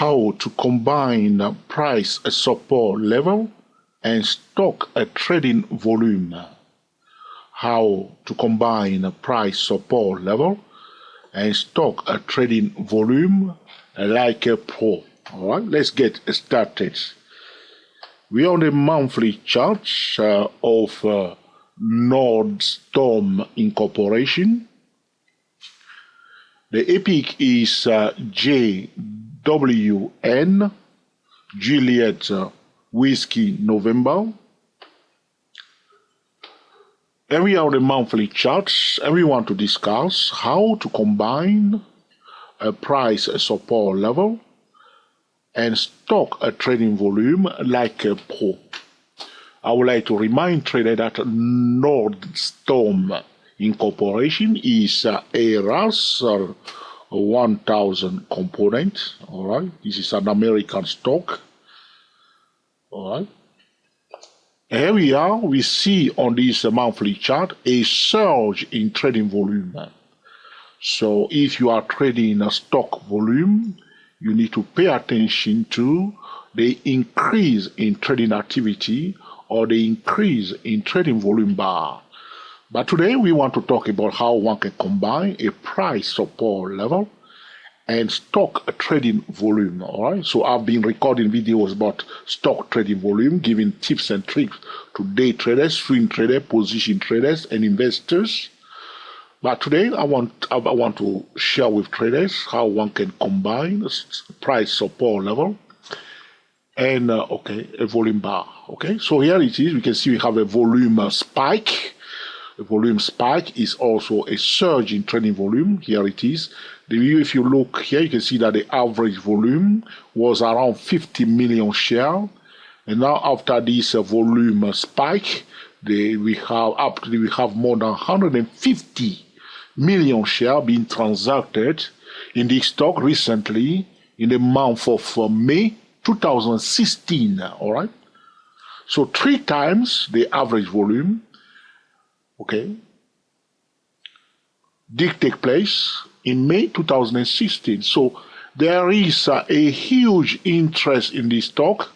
how to combine price support level and stock trading volume. How to combine price support level and stock trading volume like a pro. All right, let's get started. We are on the monthly chart of Nordstorm Incorporation. The epic is JWN, Juliet Whiskey November. And we are on the monthly charts, and we want to discuss how to combine a price support level and stock trading volume like a pro. I would like to remind traders that Nordstorm Incorporation is a Russell 1000 component. All right, this is an American stock. All right. Here we are. We see on this monthly chart a surge in trading volume. So if you are trading a stock volume, you need to pay attention to the increase in trading activity or the increase in trading volume bar. But today we want to talk about how one can combine a price support level and stock trading volume. All right. So I've been recording videos about stock trading volume, giving tips and tricks to day traders, swing traders, position traders, and investors. But today I want to share with traders how one can combine price support level and a volume bar. Okay. So here it is. We can see we have a volume spike. The volume spike is also a surge in trading volume. Here it is. If you look here, you can see that the average volume was around 50 million shares. And now after this volume spike, we have more than 150 million shares being transacted in this stock recently in the month of May 2016. All right. So 3 times the average volume. Okay, did take place in May 2016. So there is a huge interest in this stock.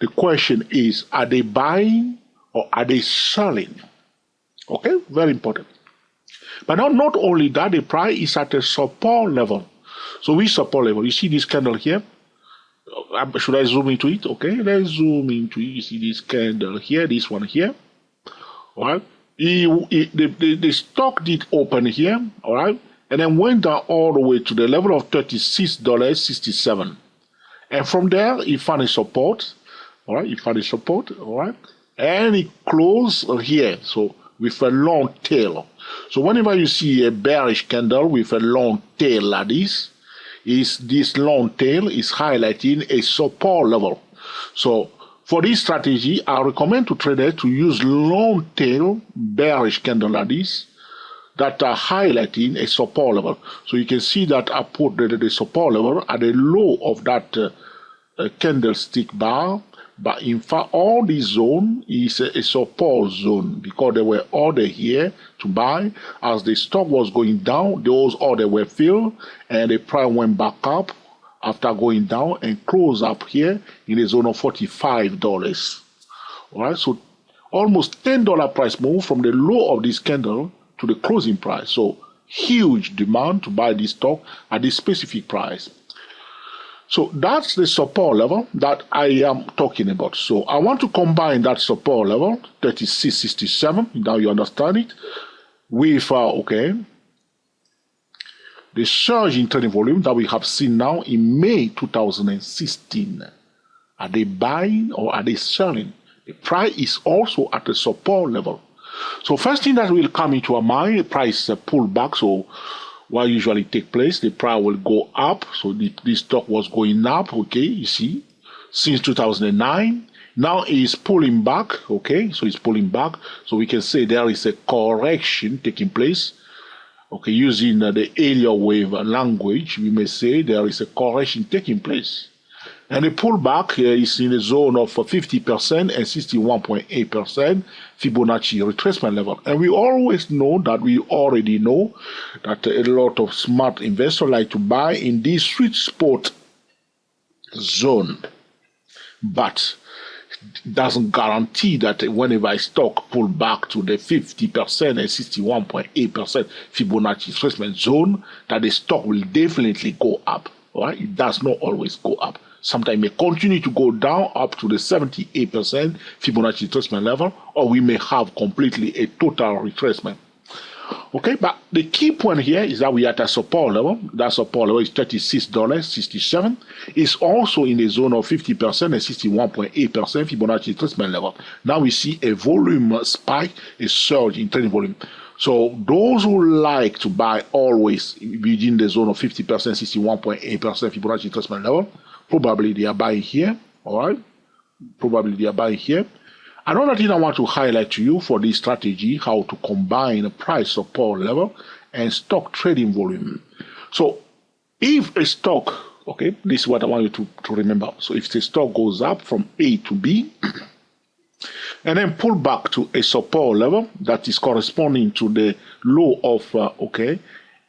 The question is, are they buying or are they selling? Okay, very important. But now, not only that, the price is at a support level. So which support level? You see this candle here? Should I zoom into it? Okay, let's zoom into it. You see this candle here, this one here. All right. The stock did open here, all right, and then went down all the way to the level of $36.67. And from there, it found a support, all right, all right, and it closed here, so with a long tail. So whenever you see a bearish candle with a long tail like this long tail is highlighting a support level. So for this strategy, I recommend to traders to use long tail bearish candle like this that are highlighting a support level. So you can see that I put the support level at the low of that candlestick bar. But in fact, all this zone is a support zone because they were ordered here to buy. As the stock was going down, those orders were filled and the price went back up after going down and close up here in the zone of $45. All right, so almost $10 price move from the low of this candle to the closing price. So huge demand to buy this stock at this specific price. So that's the support level that I am talking about. So I want to combine that support level, 36.67, now you understand it, with, the surge in trading volume that we have seen now in May 2016. Are they buying or are they selling? The price is also at the support level. So first thing that will come into our mind, the price pullback. So what usually take place, the price will go up. So this stock was going up, okay, you see, since 2009. Now it's pulling back, okay, so it's pulling back. So we can say there is a correction taking place. Okay, using the Elliott wave language, we may say there is a correction taking place. And the pullback is in the zone of 50% and 61.8% Fibonacci retracement level. And we always know that we already know that a lot of smart investors like to buy in this sweet spot zone, but doesn't guarantee that whenever a stock pull back to the 50% and 61.8% Fibonacci retracement zone, that the stock will definitely go up. All right, it does not always go up. Sometimes it may continue to go down up to the 78% Fibonacci retracement level, or we may have completely a total retracement. Okay, but the key point here is that we are at a support level. That support level is $36.67. It's also in the zone of 50% and 61.8% Fibonacci retracement level. Now we see a volume spike, a surge in trading volume. So those who like to buy always within the zone of 50%, 61.8% Fibonacci retracement level, probably they are buying here. All right, probably they are buying here. Another thing I want to highlight to you for this strategy, how to combine a price support level and stock trading volume. So if a stock, okay, this is what I want you to remember. So if the stock goes up from A to B and then pull back to a support level that is corresponding to the low of,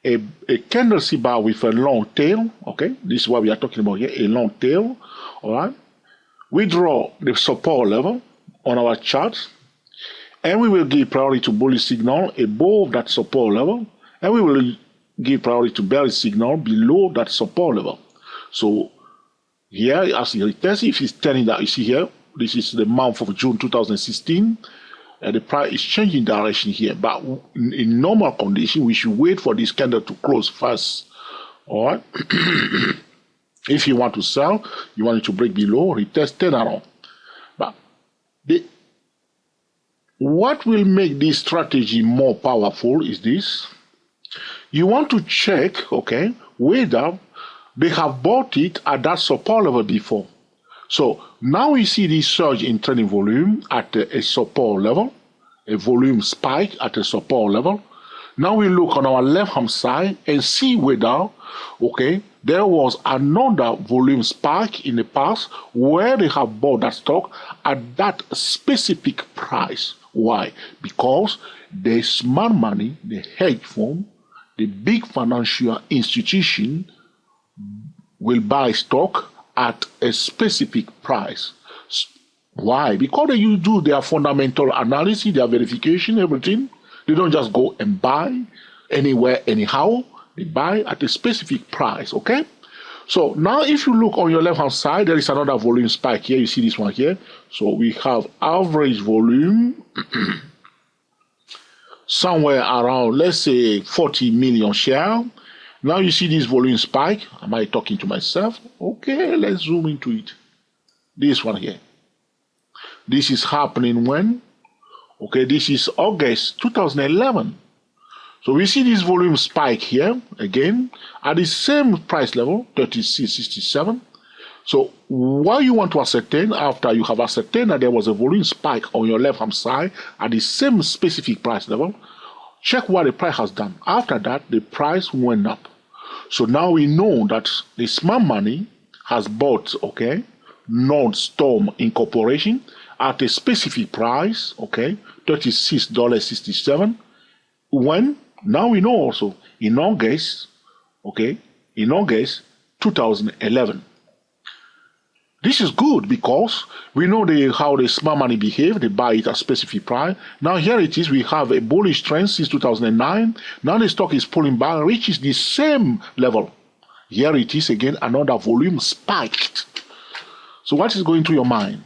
a candlestick bar with a long tail, okay, this is what we are talking about here, a long tail, all right. We draw the support level on our chart, and we will give priority to bullish signal above that support level, and we will give priority to bearish signal below that support level. So here, as you test, if it's telling that, you see here, this is the month of June 2016, and the price is changing direction here. But in normal condition, we should wait for this candle to close first. All right. If you want to sell, you want it to break below, retest, turn around. But what will make this strategy more powerful is this. You want to check, okay, whether they have bought it at that support level before. So now we see this surge in trading volume at a support level, a volume spike at a support level. Now we look on our left-hand side and see whether, okay, there was another volume spike in the past where they have bought that stock at that specific price. Why? Because the smart money, the hedge fund, the big financial institution will buy stock at a specific price. Why? Because they do their fundamental analysis, their verification, everything. They don't just go and buy anywhere, anyhow. They buy at a specific price, okay? So now if you look on your left-hand side, there is another volume spike here. You see this one here. So we have average volume somewhere around, let's say, 40 million shares. Now you see this volume spike. Am I talking to myself? Okay, let's zoom into it. This one here. This is happening when? Okay, this is August 2011. So we see this volume spike here again at the same price level, 36.67. So what you want to ascertain after you have ascertained that there was a volume spike on your left hand side at the same specific price level, check what the price has done. After that, the price went up. So now we know that the smart money has bought, okay, Nordstorm Incorporation at a specific price, okay, $36.67. When? Now we know also in August, okay, in August 2011. This is good because we know how the smart money behave. They buy it at a specific price. Now here it is. We have a bullish trend since 2009. Now the stock is pulling back, reaches the same level. Here it is again, another volume spiked. So what is going through your mind?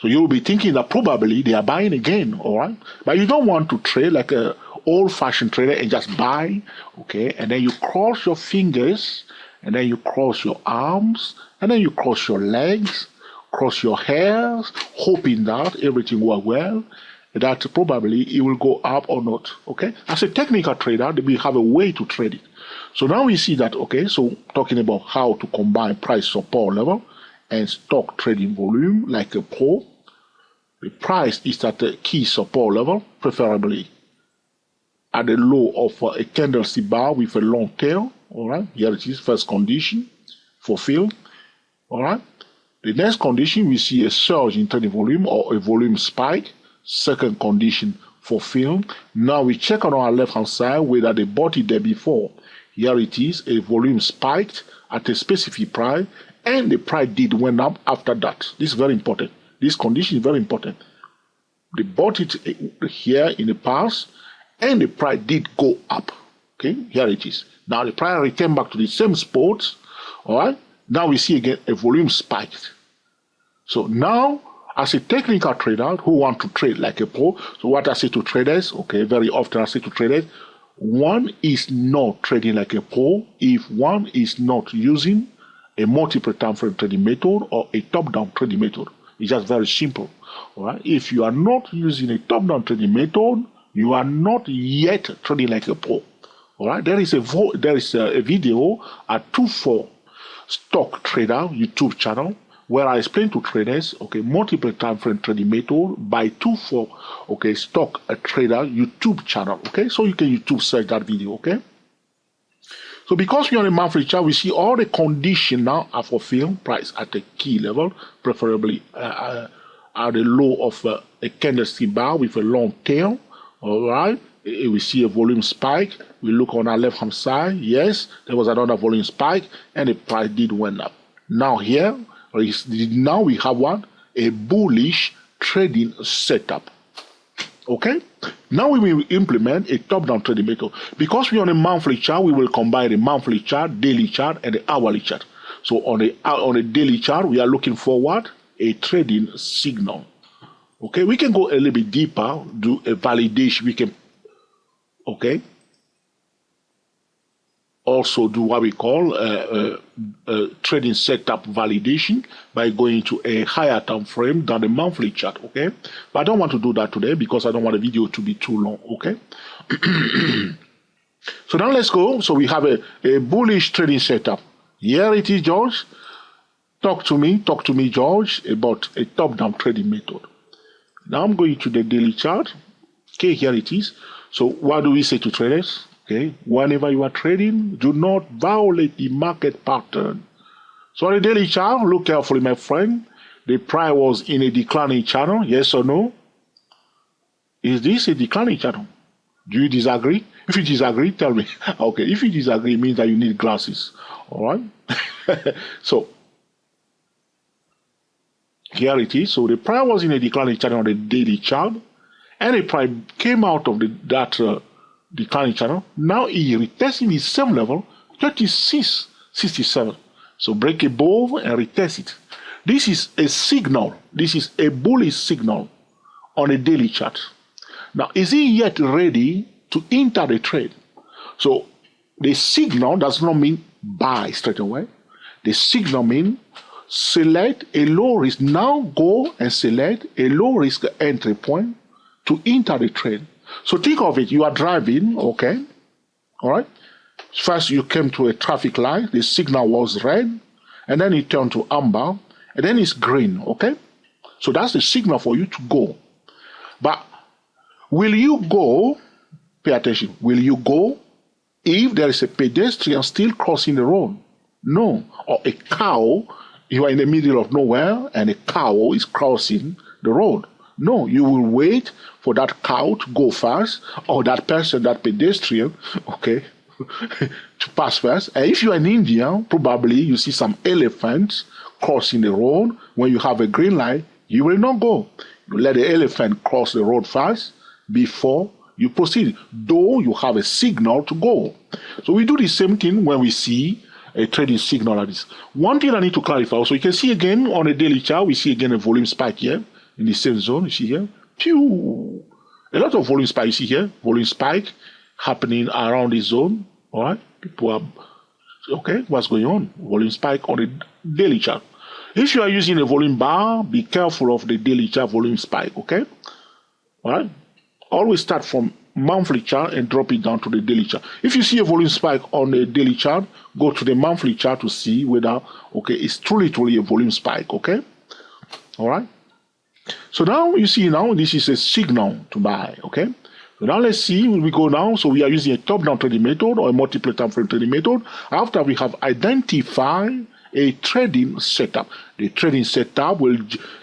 So you'll be thinking that probably they are buying again, all right? But you don't want to trade like a old-fashioned trader and just buy, okay? And then you cross your fingers, and then you cross your arms, and then you cross your legs, cross your hairs, hoping that everything will well, that probably it will go up or not, okay? As a technical trader, we have a way to trade it. So now we see that, okay, so talking about how to combine price support level and stock trading volume like a pro, the price is at the key support level, preferably at the low of a candlestick bar with a long tail. All right, here it is, first condition fulfilled. All right, the next condition we see a surge in trading volume or a volume spike. Second condition fulfilled. Now we check on our left hand side whether they bought it there before. Here it is, a volume spiked at a specific price, and the price did went up after that. This is very important. This condition is very important. They bought it here in the past, and the price did go up. Okay, here it is. Now the price returned back to the same spot. All right. Now we see again a volume spiked. So now, as a technical trader who want to trade like a pro, so what I say to traders, okay, very often I say to traders, one is not trading like a pro if one is not using a multiple time frame trading method or a top-down trading method. It's just very simple. All right. If you are not using a top-down trading method, you are not yet trading like a pro. All right. There is a video at 24 Stock Trader YouTube channel where I explain to traders, okay, multiple time frame trading method by 24, okay, Stock Trader YouTube channel. Okay, so you can YouTube search that video. Okay. So because we are on a monthly chart, we see all the conditions now are fulfilled. Price at the key level, preferably at the low of a candlestick bar with a long tail. All right. We see a volume spike. We look on our left hand side. Yes, there was another volume spike, and the price did went up. Now here, now we have what? A bullish trading setup. Okay. Now we will implement a top-down trading method. Because we're on a monthly chart, we will combine the monthly chart, daily chart, and the hourly chart. So on a daily chart, we are looking for what? A trading signal. Okay, we can go a little bit deeper, do a validation. We can, okay, also do what we call trading setup validation by going to a higher time frame than the monthly chart. Okay, but I don't want to do that today because I don't want the video to be too long. Okay. So now let's go. So we have a bullish trading setup. Here it is, George. Talk to me, George, about a top-down trading method. Now I'm going to the daily chart. Okay, here it is. So what do we say to traders? Okay, whenever you are trading, do not violate the market pattern. So on the daily chart, look carefully, my friend. The price was in a declining channel, yes or no? Is this a declining channel? Do you disagree? If you disagree, tell me. Okay, if you disagree, it means that you need glasses. All right? So, here it is. So the price was in a declining channel on the daily chart, and the price came out of that declining channel. Now he retesting the same level, 36.67. So break above and retest it. This is a signal. This is a bullish signal on a daily chart. Now, is he yet ready to enter the trade? So the signal does not mean buy straight away. The signal means select a low risk. Now go and select a low risk entry point to enter the trade. So think of it, you are driving, okay, all right. First you came to a traffic light, the signal was red, and then it turned to amber, and then it's green, okay. So that's the signal for you to go. But will you go, pay attention, will you go if there is a pedestrian still crossing the road? No. Or a cow, you are in the middle of nowhere, and a cow is crossing the road. No, you will wait for that cow to go first, or that person, that pedestrian, okay, to pass first. And if you are in India, probably you see some elephants crossing the road. When you have a green light, you will not go. You let the elephant cross the road first before you proceed, though you have a signal to go. So we do the same thing when we see a trading signal like this. One thing I need to clarify also, you can see again on a daily chart, we see again a volume spike here. In the same zone, you see here, pew, a lot of volume spike. You see here, volume spike happening around this zone. All right, people are okay. What's going on? Volume spike on the daily chart. If you are using a volume bar, be careful of the daily chart volume spike. Okay, all right. Always start from monthly chart and drop it down to the daily chart. If you see a volume spike on the daily chart, go to the monthly chart to see whether it's truly a volume spike. Okay, all right. So now you see now this is a signal to buy, okay? So now let's see when we go now. So we are using a top-down trading method or a multiple time frame trading method. After we have identified a trading setup, the trading setup will,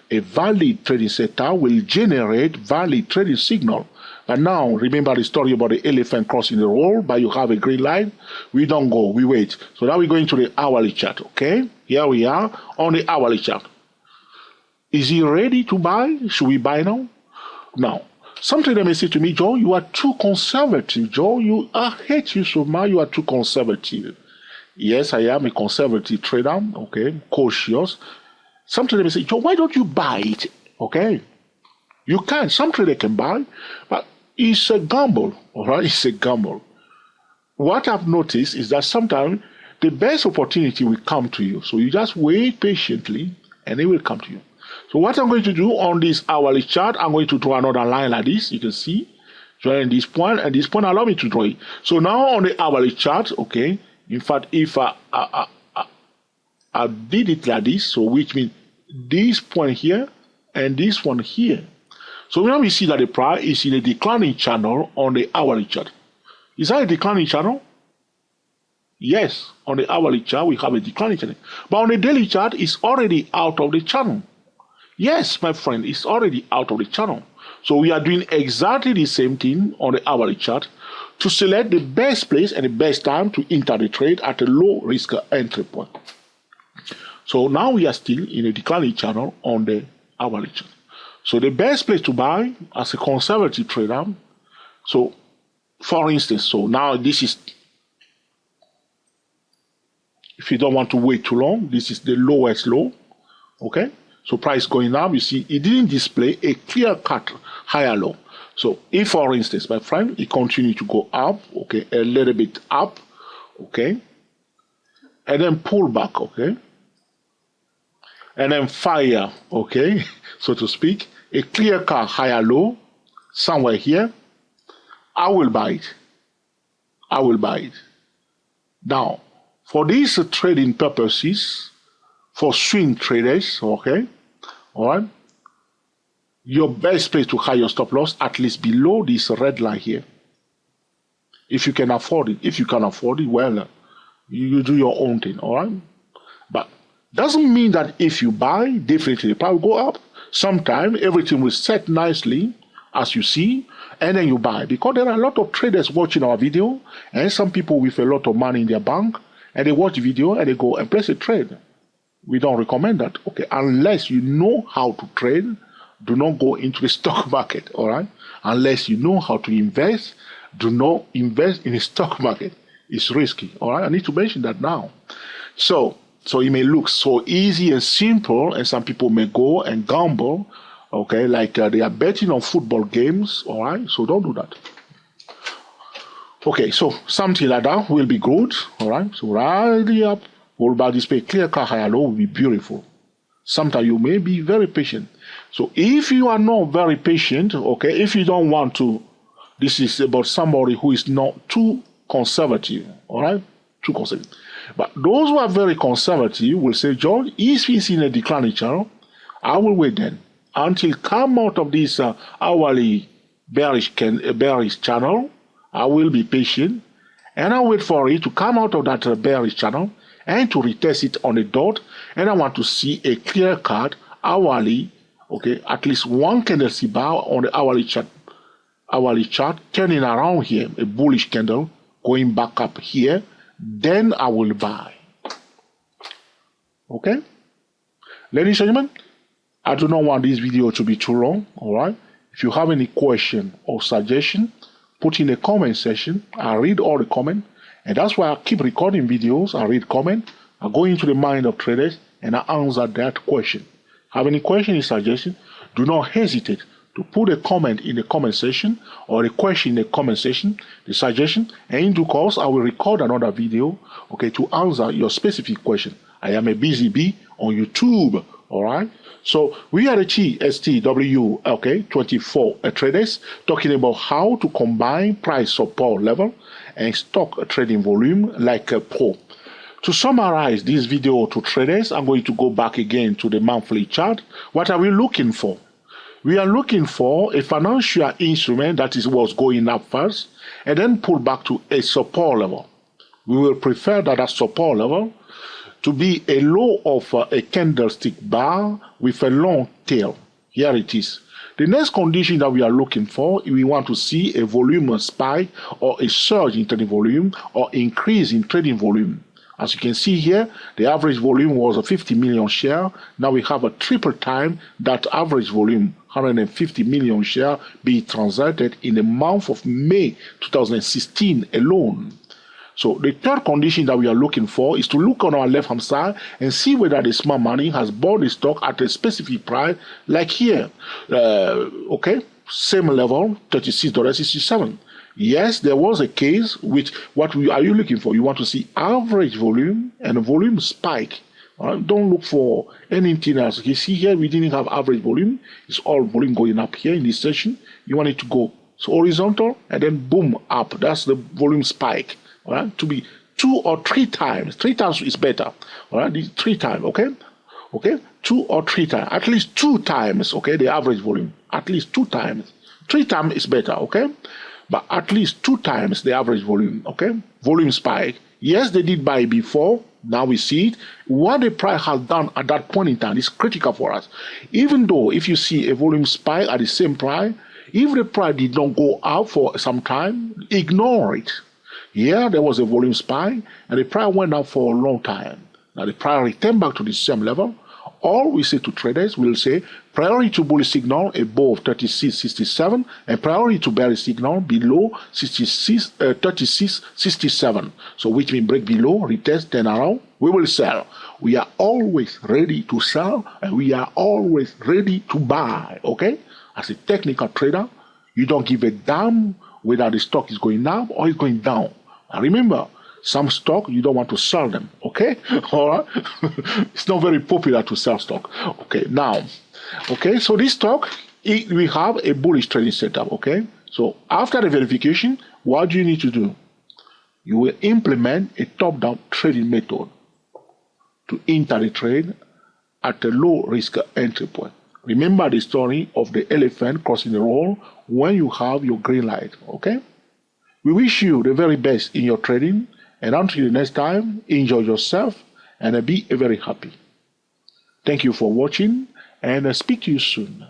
a valid trading setup will generate valid trading signal. And now, remember the story about the elephant crossing the road, but you have a green line. We don't go, we wait. So now we're going to the hourly chart, okay? Here we are on the hourly chart. Is he ready to buy? Should we buy now? Now, some trader may say to me, Joe, you are too conservative. Joe, I hate you so much, you are too conservative. Yes, I am a conservative trader, okay, cautious. Some trader may say, Joe, why don't you buy it? Okay? You can, some trader can buy, but it's a gamble, all right? It's a gamble. What I've noticed is that sometimes the best opportunity will come to you. So you just wait patiently and it will come to you. So what I'm going to do on this hourly chart, I'm going to draw another line like this. You can see, drawing this point, and this point allow me to draw it. So now on the hourly chart, okay, in fact, if I did it like this, so which means this point here and this one here. So now we see that the price is in a declining channel on the hourly chart. Is that a declining channel? Yes, on the hourly chart we have a declining channel. But on the daily chart, it's already out of the channel. Yes, my friend, it's already out of the channel. So we are doing exactly the same thing on the hourly chart to select the best place and the best time to enter the trade at a low risk entry point. So now we are still in a declining channel on the hourly chart. So the best place to buy as a conservative trader, so for instance, so now this is, if you don't want to wait too long, this is the lowest low, okay? So price going up, you see, it didn't display a clear-cut higher low. So if, for instance, my friend, it continued to go up, okay, a little bit up, okay, and then pull back, okay, and then fire, okay, so to speak, a clear-cut higher low somewhere here, I will buy it. I will buy it. Now, for these trading purposes, for swing traders, okay, all right, your best place to hide your stop loss at least below this red line here. If you can afford it. If you can afford it, well, you do your own thing, all right? But doesn't mean that if you buy, definitely the price will go up. Sometimes everything will set nicely, as you see, and then you buy. Because there are a lot of traders watching our video, and some people with a lot of money in their bank, and they watch the video and they go and place a trade. We don't recommend that, okay? Unless you know how to trade, do not go into the stock market, all right? Unless you know how to invest, do not invest in the stock market. It's risky, all right? I need to mention that now. So it may look so easy and simple, and some people may go and gamble, okay? Like they are betting on football games, all right? So don't do that. Okay, so something like that will be good, all right? So right up, all by display clear-cut higher low will be beautiful. Sometimes you may be very patient. So if you are not very patient, okay, if you don't want to, this is about somebody who is not too conservative, all right? Too conservative. But those who are very conservative will say, George, if he's in a declining channel, I will wait then until come out of this hourly bearish channel. I will be patient and I'll wait for it to come out of that bearish channel and to retest it on the dot, and I want to see a clear cut hourly, okay, at least one candlestick bar on the hourly chart turning around here, a bullish candle going back up here, then I will buy. Okay, ladies and gentlemen, I do not want this video to be too long, all right? If you have any question or suggestion, put in the comment section. I read all the comments. And that's why I keep recording videos. I read comments. I go into the mind of traders and I answer that question. Have any question or suggestion? Do not hesitate to put a comment in the comment section or a question in the comment section, the suggestion, and in due course I will record another video, okay, to answer your specific question. I am a busy bee on YouTube, all right? So we are the GSTW, okay, 24 traders talking about how to combine price support level and stock trading volume like a pro. To summarize this video to traders, I'm going to go back again to the monthly chart. What are we looking for? We are looking for a financial instrument that is what's going up first and then pull back to a support level. We will prefer that support level to be a low of a candlestick bar with a long tail. Here it is. The next condition that we are looking for, we want to see a volume spike or a surge in trading volume or increase in trading volume. As you can see here, the average volume was a 50 million share. Now we have a triple time that average volume, 150 million share, being transacted in the month of May 2016 alone. So the third condition that we are looking for is to look on our left-hand side and see whether the smart money has bought the stock at a specific price, like here. Okay, same level, $36.67. Yes, there was a case which, are you looking for? You want to see average volume and a volume spike. Don't look for anything else. You see here, we didn't have average volume. It's all volume going up here in this session. You want it to go horizontal and then boom, up. That's the volume spike. All right, to be 2 or 3 times. 3 times is better. All right, 3 times, okay? Okay, 2 or 3 times. At least 2 times, okay, the average volume. At least 2 times. 3 times is better, okay? But at least 2 times the average volume, okay? Volume spike. Yes, they did buy before. Now we see it. What the price has done at that point in time is critical for us. Even though if you see a volume spike at the same price, if the price did not go up for some time, ignore it. Here there was a volume spike and the price went up for a long time. Now the price returned back to the same level. All we say to traders, we'll say priority to bullish signal above 36.67 and priority to bearish signal below 36.67. So which means break below, retest, turn around, we will sell. We are always ready to sell and we are always ready to buy, okay? As a technical trader, you don't give a damn whether the stock is going up or it's going down. And remember, some stock, you don't want to sell them, okay? All right? It's not very popular to sell stock. Okay, now, okay, so this stock, we have a bullish trading setup, okay? So after the verification, what do you need to do? You will implement a top-down trading method to enter the trade at a low-risk entry point. Remember the story of the elephant crossing the road when you have your green light, okay? We wish you the very best in your trading, and until the next time, enjoy yourself and be very happy. Thank you for watching, and speak to you soon.